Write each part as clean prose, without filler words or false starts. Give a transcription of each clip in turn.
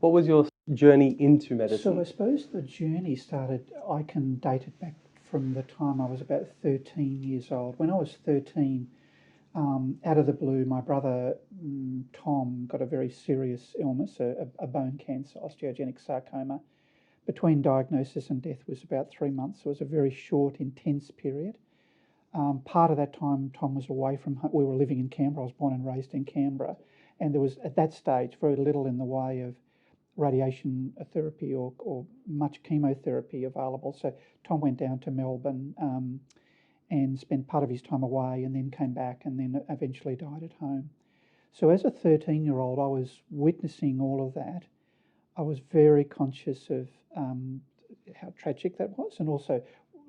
What was your journey into medicine? So I suppose the journey started, I can date it back from the time I was about 13 years old. When I was 13, out of the blue, my brother Tom got a very serious illness, a bone cancer, osteogenic sarcoma. Between diagnosis and death was about 3 months. So it was a very short, intense period. Part of that time, Tom was away from home. We were living in Canberra. I was born and raised in Canberra. And there was, at that stage, very little in the way of radiation therapy or much chemotherapy available. So Tom went down to Melbourne and spent part of his time away and then came back and then eventually died at home. So as a 13-year-old, I was witnessing all of that. I was very conscious of how tragic that was, and also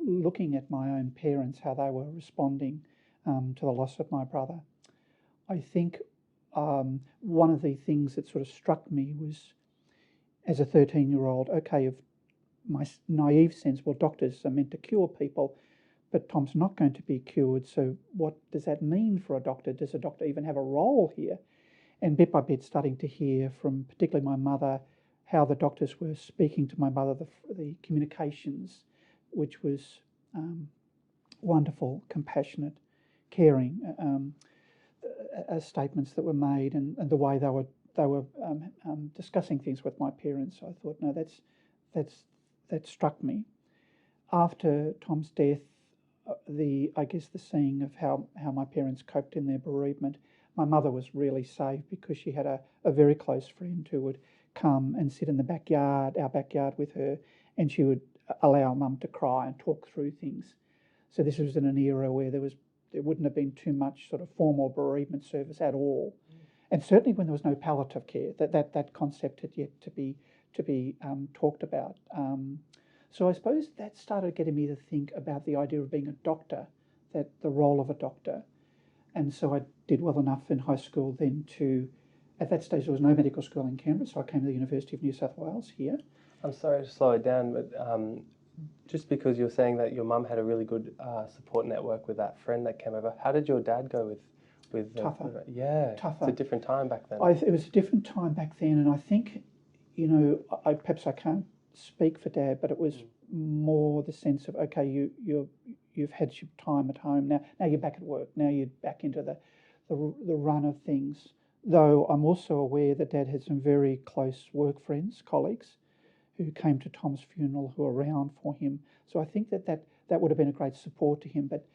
looking at my own parents, how they were responding to the loss of my brother. I think one of the things that sort of struck me was, as a 13-year-old, okay, of my naive sense, well, doctors are meant to cure people, but Tom's not going to be cured, so what does that mean for a doctor? Does a doctor even have a role here? And bit by bit, starting to hear from particularly my mother how the doctors were speaking to my mother, the communications, which was wonderful, compassionate, caring statements that were made, and the way they were discussing things with my parents. I thought, no, that struck me. After Tom's death, I guess the seeing of how my parents coped in their bereavement. My mother was really saved because she had a very close friend who would come and sit in the backyard, our backyard, with her, and she would allow Mum to cry and talk through things. So this was in an era where there wouldn't have been too much sort of formal bereavement service at all, and certainly when there was no palliative care, that concept had yet to be talked about. So I suppose that started getting me to think about the idea of being a doctor, that the role of a doctor. And so I did well enough in high school then at that stage there was no medical school in Canberra, so I came to the University of New South Wales here. I'm sorry to slow it down, but just because you're saying that your mum had a really good support network with that friend that came over, how did your dad go with Tougher. Yeah, Tougher. It's a different time back then. It was a different time back then, and I think, perhaps I can't speak for Dad, but it was more the sense of, okay, you've had your time at home, now you're back at work, now you're back into the run of things. Though I'm also aware that Dad had some very close work friends, colleagues, who came to Tom's funeral, who were around for him. So I think that would have been a great support to him, but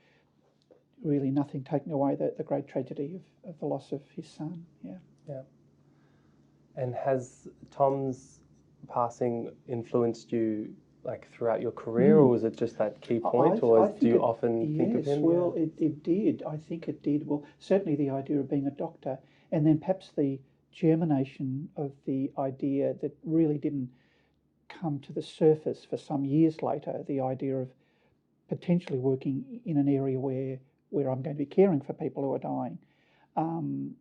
really nothing taking away the great tragedy of the loss of his son. Yeah. And has Tom's passing influenced you like throughout your career, or was it just that key point, do you often think of him? Yes, well, it did. I think it did. Well, certainly the idea of being a doctor, and then perhaps the germination of the idea that really didn't come to the surface for some years later, the idea of potentially working in an area where I'm going to be caring for people who are dying.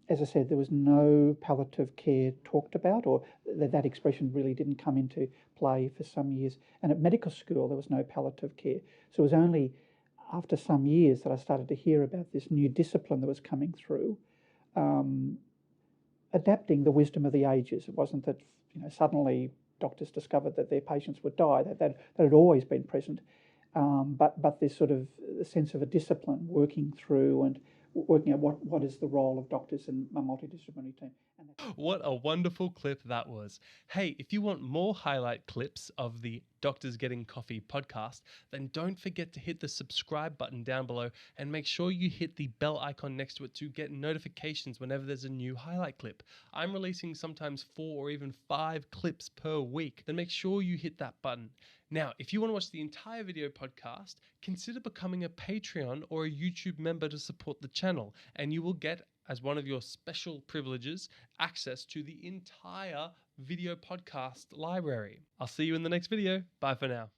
As I said, there was no palliative care talked about, or that expression really didn't come into play for some years. And at medical school, there was no palliative care. So it was only after some years that I started to hear about this new discipline that was coming through, adapting the wisdom of the ages. It wasn't that suddenly doctors discovered that their patients would die. That had always been present, but this sort of sense of a discipline working through and working out what is the role of doctors in a multidisciplinary team. What a wonderful clip that was. Hey, if you want more highlight clips of the Doctors Getting Coffee podcast, then don't forget to hit the subscribe button down below and make sure you hit the bell icon next to it to get notifications whenever there's a new highlight clip. I'm releasing sometimes 4 or even 5 clips per week, then make sure you hit that button. Now, if you want to watch the entire video podcast, consider becoming a Patreon or a YouTube member to support the channel, and you will get, as one of your special privileges, access to the entire video podcast library. I'll see you in the next video. Bye for now.